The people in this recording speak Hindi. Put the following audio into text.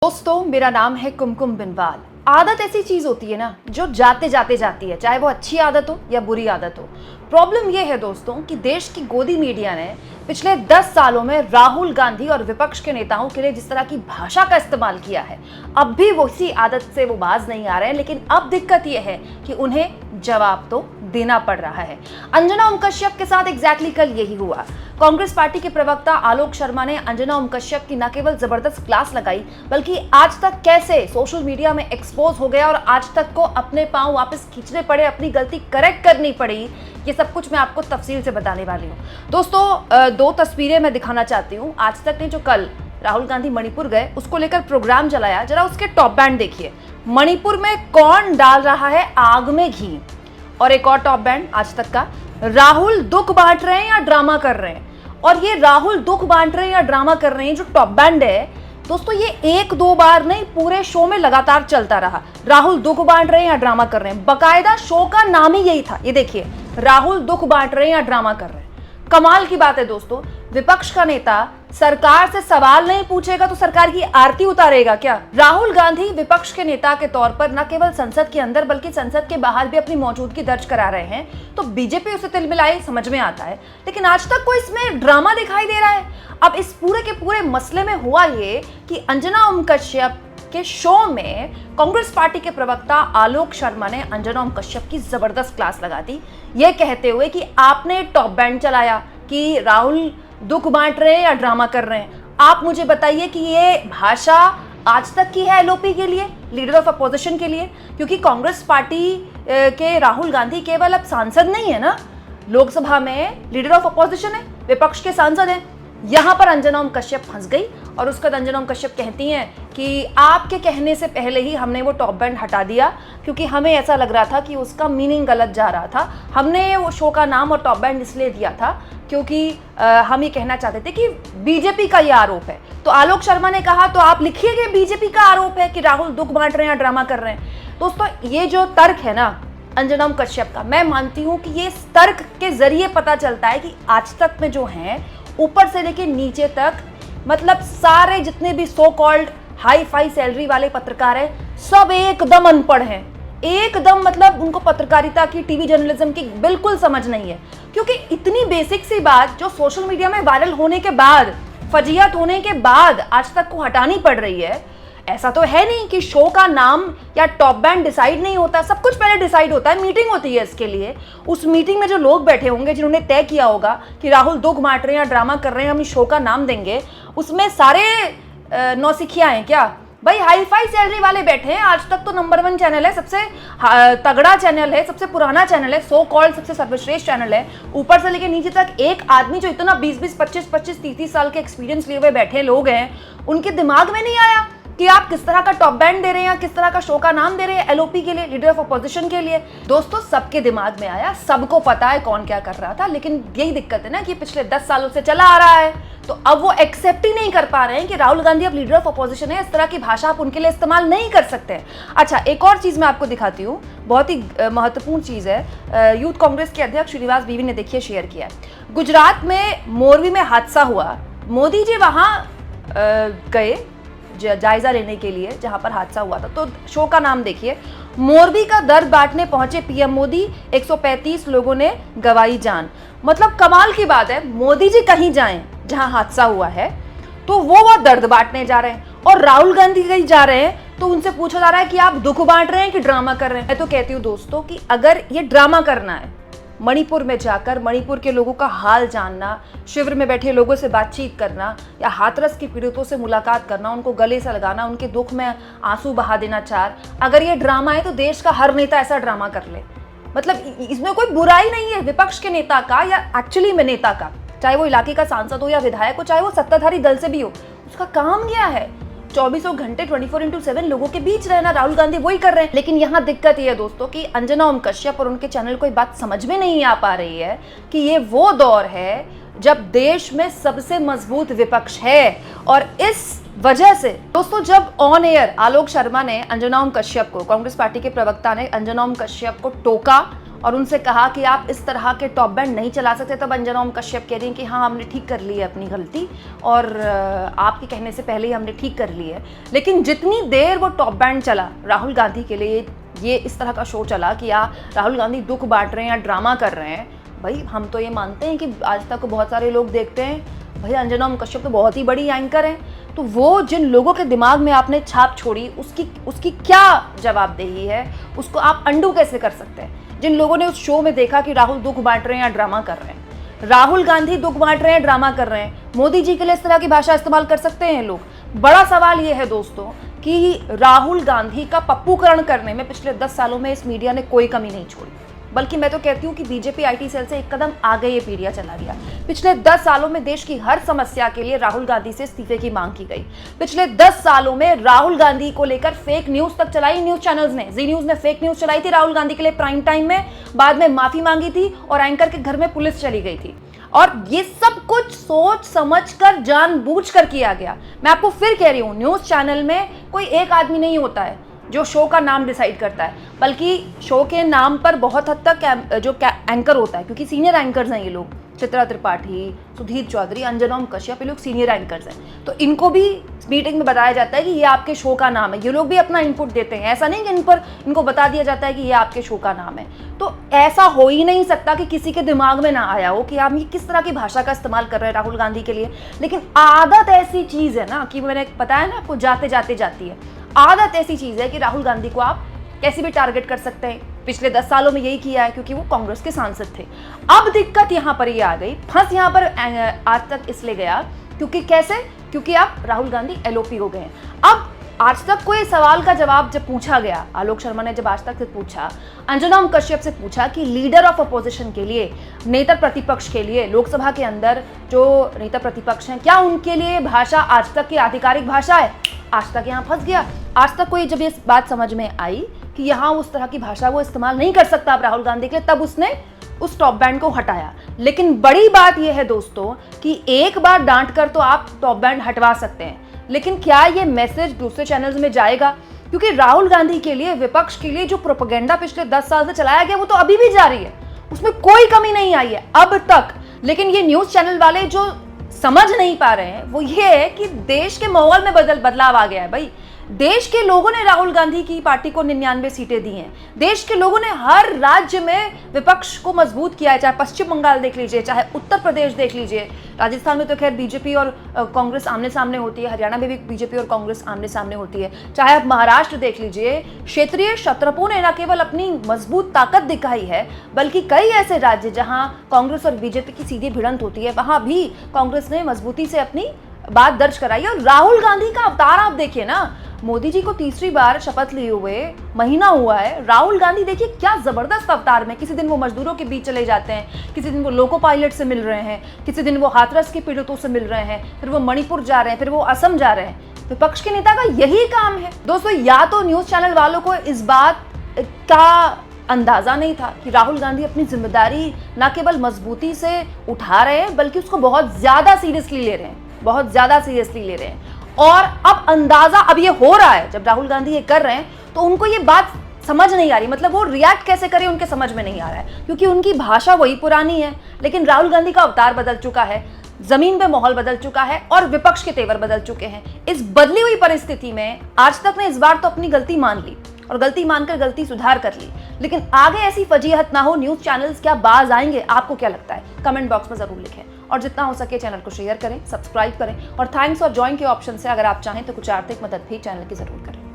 दोस्तों, मेरा नाम है कुमकुम बिनवाल। आदत ऐसी चीज होती है ना जो जाते जाते जाती है, चाहे वो अच्छी आदत हो या बुरी आदत हो। प्रॉब्लम ये है दोस्तों कि देश की गोदी मीडिया ने पिछले 10 सालों में राहुल गांधी और विपक्ष के नेताओं के लिए जिस तरह की भाषा का इस्तेमाल किया है, अब भी वो इसी आदत से वो बाज नहीं आ रहे हैं। लेकिन अब दिक्कत ये है कि उन्हें जवाब तो देना पड़ रहा है। अंजना ओम कश्यप के साथ एग्जैक्टली कल यही हुआ। कांग्रेस पार्टी के प्रवक्ता आलोक शर्मा ने अंजना ओम कश्यप की न केवल जबरदस्त क्लास लगाई, बल्कि आज तक कैसे सोशल मीडिया में एक्सपोज हो गया और आज तक को अपने पांव वापस खींचने पड़े, अपनी गलती करेक्ट करनी पड़ी, ये सब कुछ मैं आपको तफसील से बताने वाली हूँ। दोस्तों, दो तस्वीरें मैं दिखाना चाहती हूँ। आज तक ने जो कल राहुल गांधी मणिपुर गए उसको लेकर प्रोग्राम चलाया, जरा उसके टॉप बैंड देखिए। मणिपुर में कौन डाल रहा है आग में घी। और एक और टॉप बैंड आज तक का, राहुल दुख बांट रहे हैं या ड्रामा कर रहे हैं। और ये राहुल दुख बांट रहे हैं या ड्रामा कर रहे हैं जो टॉप बैंड है दोस्तों, ये एक दो बार नहीं, पूरे शो में लगातार चलता रहा। राहुल दुख बांट रहे हैं या ड्रामा कर रहे हैं, बकायदा शो का नाम ही यही था। ये देखिए, राहुल दुख बांट रहे हैं या ड्रामा कर रहे हैं। कमाल की बात है दोस्तों, विपक्ष का नेता सरकार से सवाल नहीं पूछेगा तो सरकार की आरती उतारेगा क्या? राहुल गांधी विपक्ष के नेता के तौर पर न केवल संसद के अंदर बल्कि संसद के बाहर भी अपनी मौजूदगी दर्ज करा रहे हैं, तो बीजेपी उसे तिलमिलाए समझ में आता है। लेकिन आज तक कोई इसमें ड्रामा दिखाई दे रहा है। अब इस पूरे के पूरे मसले में हुआ ये कि अंजना ओम कश्यप के शो में कांग्रेस पार्टी के प्रवक्ता आलोक शर्मा ने अंजना ओम कश्यप की जबरदस्त क्लास लगा दी, ये कहते हुए कि आपने टॉप बैंड चलाया कि राहुल दुख बांट रहे हैं या ड्रामा कर रहे हैं। आप मुझे बताइए कि ये भाषा आज तक की है एलओपी के लिए, लीडर ऑफ अपोजिशन के लिए? क्योंकि कांग्रेस पार्टी के राहुल गांधी केवल अब सांसद नहीं है ना, लोकसभा में लीडर ऑफ अपोजिशन है, विपक्ष के सांसद हैं। यहां पर अंजना ओम कश्यप फंस गई और उसके बाद अंजना ओम कश्यप कहती हैं कि आपके कहने से पहले ही हमने वो टॉप बैंड हटा दिया क्योंकि हमें ऐसा लग रहा था कि उसका मीनिंग गलत जा रहा था। हमने वो शो का नाम और टॉप बैंड इसलिए दिया था क्योंकि हम ये कहना चाहते थे कि बीजेपी का ये आरोप है। तो आलोक शर्मा ने कहा तो आप लिखिए कि बीजेपी का आरोप है कि राहुल दुख बांट रहे हैं या ड्रामा कर रहे हैं। दोस्तों, ये जो तर्क है ना अंजना ओम कश्यप का, मैं मानती हूँ कि ये इस तर्क के जरिए पता चलता है कि आज तक में जो है ऊपर से लेकर नीचे तक, मतलब सारे जितने भी so called hi fi salary वाले पत्रकार हैं, सब एकदम अनपढ़ हैं। एकदम, मतलब उनको पत्रकारिता की, टीवी जर्नलिज्म की बिल्कुल समझ नहीं है। क्योंकि इतनी बेसिक सी बात जो सोशल मीडिया में वायरल होने के बाद, फजीयत होने के बाद आज तक को हटानी पड़ रही है। ऐसा तो है नहीं कि शो का नाम या टॉप बैंड डिसाइड नहीं होता, सब कुछ पहले डिसाइड होता है, मीटिंग होती है इसके लिए। उस मीटिंग में जो लोग बैठे होंगे जिन्होंने तय किया होगा कि राहुल दुख बांट रहे हैं या ड्रामा कर रहे हैं, हम इस शो का नाम देंगे, उसमें सारे नौसिखिया हैं क्या भाई? हाई फाई सैलरी वाले बैठे हैं। आज तक तो नंबर 1 चैनल है, सबसे तगड़ा चैनल है, सबसे पुराना चैनल है, सो कॉल्ड सबसे सर्वश्रेष्ठ चैनल है। ऊपर से लेके नीचे तक एक आदमी जो इतना 20-20, 25-25, 30-30 साल के एक्सपीरियंस लिए हुए बैठे लोग हैं, उनके दिमाग में नहीं आया कि आप किस तरह का टॉप बैंड दे रहे हैं या किस तरह का शो का नाम दे रहे हैं एलओपी के लिए, लीडर ऑफ अपोजिशन के लिए। दोस्तों, सबके दिमाग में आया, सबको पता है कौन क्या कर रहा था। लेकिन यही दिक्कत है ना कि पिछले 10 सालों से चला आ रहा है, तो अब वो एक्सेप्ट ही नहीं कर पा रहे हैं कि राहुल गांधी अब लीडर ऑफ अपोजिशन है, इस तरह की भाषा आप उनके लिए इस्तेमाल नहीं कर सकते। अच्छा, एक और चीज मैं आपको दिखाती हूँ, बहुत ही महत्वपूर्ण चीज है। यूथ कांग्रेस के अध्यक्ष श्रीनिवास बीवी ने देखिए शेयर किया है। गुजरात में मोरबी में हादसा हुआ, मोदी जी वहां गए जायजा लेने के लिए जहां पर हादसा हुआ था। तो शो का नाम देखिए, मोरबी का दर्द बांटने पहुंचे पीएम मोदी, 135 लोगों ने गंवाई जान। मतलब कमाल की बात है, मोदी जी कहीं जाएं जहां हादसा हुआ है तो वो दर्द बांटने जा रहे हैं, और राहुल गांधी कहीं जा रहे हैं तो उनसे पूछा जा रहा है कि आप दुख बांट रहे हैं कि ड्रामा कर रहे हैं। मैं तो कहती हूँ दोस्तों कि अगर ये ड्रामा करना है, मणिपुर में जाकर मणिपुर के लोगों का हाल जानना, शिविर में बैठे लोगों से बातचीत करना या हाथरस के पीड़ितों से मुलाकात करना, उनको गले से लगाना, उनके दुख में आंसू बहा देना चार, अगर ये ड्रामा है तो देश का हर नेता ऐसा ड्रामा कर ले। मतलब इसमें कोई बुराई नहीं है विपक्ष के नेता का या एक्चुअली में नेता का, चाहे वो इलाके का सांसद हो या विधायक हो, चाहे वो सत्ताधारी दल से भी हो। उसका काम क्या है? 24 घंटे 24/7 लोगों के बीच रहना। राहुल गांधी वही कर रहे हैं। लेकिन यहाँ दिक्कत ये है दोस्तों कि अंजना ओम कश्यप और उनके चैनल को बात समझ में नहीं आ पा रही है कि ये वो दौर है जब देश में सबसे मजबूत विपक्ष है। और इस वजह से दोस्तों, जब ऑन एयर आलोक शर्मा ने अंजना ओम कश्यप को, कांग्रेस पार्टी के प्रवक्ता ने अंजना ओम कश्यप को टोका और उनसे कहा कि आप इस तरह के टॉप बैंड नहीं चला सकते, तब अंजना ओम कश्यप कह रही हैं कि हाँ हमने ठीक कर ली है अपनी गलती और आपके कहने से पहले ही हमने ठीक कर ली है। लेकिन जितनी देर वो टॉप बैंड चला राहुल गांधी के लिए, ये इस तरह का शो चला कि राहुल गांधी दुख बांट रहे हैं या ड्रामा कर रहे हैं, भाई हम तो ये मानते हैं कि आज तक बहुत सारे लोग देखते हैं, भाई अंजना ओम कश्यप तो बहुत ही बड़ी एंकर हैं, तो वो जिन लोगों के दिमाग में आपने छाप छोड़ी उसकी क्या जवाबदेही है, उसको आप अंडू कैसे कर सकते हैं। जिन लोगों ने उस शो में देखा कि राहुल दुख बांट रहे हैं या ड्रामा कर रहे हैं, राहुल गांधी दुख बांट रहे हैं, ड्रामा कर रहे हैं, मोदी जी के लिए इस तरह की भाषा इस्तेमाल कर सकते हैं लोग। बड़ा सवाल ये है दोस्तों कि राहुल गांधी का पप्पूकरण करने में पिछले 10 सालों में इस मीडिया ने कोई कमी नहीं छोड़ी, बल्कि मैं तो कहती हूँ कि बीजेपी आईटी सेल से एक कदम आगे ये मीडिया चला गया। पिछले 10 सालों में देश की हर समस्या के लिए राहुल गांधी से इस्तीफे की मांग की गई। पिछले 10 सालों में राहुल गांधी को लेकर फेक न्यूज तक चलाई न्यूज चैनल्स ने। जी न्यूज ने फेक न्यूज चलाई थी राहुल गांधी के लिए प्राइम टाइम में, बाद में माफी मांगी थी और एंकर के घर में पुलिस चली गई थी। और ये सब कुछ सोच समझकर जानबूझकर किया गया। मैं आपको फिर कह रही हूँ, न्यूज चैनल में कोई एक आदमी नहीं होता है जो शो का नाम डिसाइड करता है, बल्कि शो के नाम पर बहुत हद तक जो एंकर होता है, क्योंकि सीनियर एंकर्स हैं ये लोग, चित्रा त्रिपाठी, सुधीर चौधरी, अंजना ओम कश्यप, ये लोग सीनियर एंकर्स हैं, तो इनको भी मीटिंग में बताया जाता है कि ये आपके शो का नाम है। ये लोग भी अपना इनपुट देते हैं, ऐसा नहीं कि इनको बता दिया जाता है कि ये आपके शो का नाम है। तो ऐसा हो ही नहीं सकता कि किसी के दिमाग में ना आया हो कि आप ये किस तरह की भाषा का इस्तेमाल कर रहे हैं राहुल गांधी के लिए। लेकिन आदत ऐसी चीज़ है ना कि मैंने बताया ना आपको, जाते जाते जाती है। आदत ऐसी चीज़ है कि राहुल गांधी को आप कैसे भी टारगेट कर सकते हैं। पिछले 10 सालों में यही किया है, क्योंकि वो कांग्रेस के सांसद थे। अब दिक्कत यहाँ पर ये आ गई, फंस यहाँ पर आज तक इसलिए गया क्योंकि कैसे, क्योंकि आप राहुल गांधी एलओपी हो गए हैं। अब आज तक कोई सवाल का जवाब जब पूछा गया, आलोक शर्मा ने जब आज तक से पूछा, अंजना ओम कश्यप से पूछा कि लीडर ऑफ अपोजिशन के लिए, नेता प्रतिपक्ष के लिए, लोकसभा के अंदर जो नेता प्रतिपक्ष हैं, क्या उनके लिए भाषा आज तक की आधिकारिक भाषा है? आज तक यहाँ फंस गया। आज तक कोई जब ये बात समझ में आई कि यहाँ उस तरह की भाषा वो इस्तेमाल नहीं कर सकता अब राहुल गांधी के लिए, तब उसने उस टॉप बैंड को हटाया। लेकिन बड़ी बात यह है दोस्तों कि एक बार डांट कर तो आप टॉप बैंड हटवा सकते हैं, लेकिन क्या ये मैसेज दूसरे चैनल्स में जाएगा? क्योंकि राहुल गांधी के लिए, विपक्ष के लिए जो प्रोपेगेंडा पिछले 10 साल से चलाया गया वो तो अभी भी जारी है, उसमें कोई कमी नहीं आई है अब तक। लेकिन ये न्यूज चैनल वाले जो समझ नहीं पा रहे हैं वो ये है कि देश के माहौल में बदलाव आ गया है। भाई देश के लोगों ने राहुल गांधी की पार्टी को 99 सीटें दी हैं। देश के लोगों ने हर राज्य में विपक्ष को मजबूत किया है, चाहे पश्चिम बंगाल देख लीजिए, चाहे उत्तर प्रदेश देख लीजिए, राजस्थान में तो खैर बीजेपी और कांग्रेस आमने सामने होती है, हरियाणा में भी बीजेपी और कांग्रेस आमने सामने होती है, चाहे आप महाराष्ट्र देख लीजिए। क्षेत्रीय क्षत्रपों ने न केवल अपनी मजबूत ताकत दिखाई है, बल्कि कई ऐसे राज्य जहां कांग्रेस और बीजेपी की सीधी भिड़ंत होती है, वहां भी कांग्रेस ने मजबूती से अपनी बात दर्ज कराई। और राहुल गांधी का अवतार आप देखिए ना, मोदी जी को तीसरी बार शपथ लिए हुए महीना हुआ है, राहुल गांधी देखिए क्या जबरदस्त अवतार में, किसी दिन वो मजदूरों के बीच चले जाते हैं, किसी दिन वो लोको पायलट से मिल रहे हैं, किसी दिन वो हाथरस के पीड़ितों से मिल रहे हैं, फिर वो मणिपुर जा रहे हैं, फिर वो असम जा रहे हैं। विपक्ष के नेता का यही काम है दोस्तों। या तो न्यूज चैनल वालों को इस बात का अंदाजा नहीं था कि राहुल गांधी अपनी जिम्मेदारी न केवल मजबूती से उठा रहे हैं, बल्कि उसको बहुत ज्यादा सीरियसली ले रहे हैं, बहुत ज्यादा सीरियसली ले रहे हैं। और अब अंदाजा अब ये हो रहा है, जब राहुल गांधी ये कर रहे हैं तो उनको ये बात समझ नहीं आ रही, मतलब वो रिएक्ट कैसे करें उनके समझ में नहीं आ रहा है, क्योंकि उनकी भाषा वही पुरानी है। लेकिन राहुल गांधी का अवतार बदल चुका है, जमीन पे माहौल बदल चुका है और विपक्ष के तेवर बदल चुके हैं। इस बदली हुई परिस्थिति में आज तक ने इस बार तो अपनी गलती मान ली और गलती मानकर गलती सुधार कर ली, लेकिन आगे ऐसी फजीहत ना हो। न्यूज चैनल्स क्या बाज आएंगे? आपको क्या लगता है? कमेंट बॉक्स में जरूर लिखें और जितना हो सके चैनल को शेयर करें, सब्सक्राइब करें और थैंक्स और ज्वाइन के ऑप्शन से अगर आप चाहें तो कुछ आर्थिक मदद भी चैनल की जरूर करें।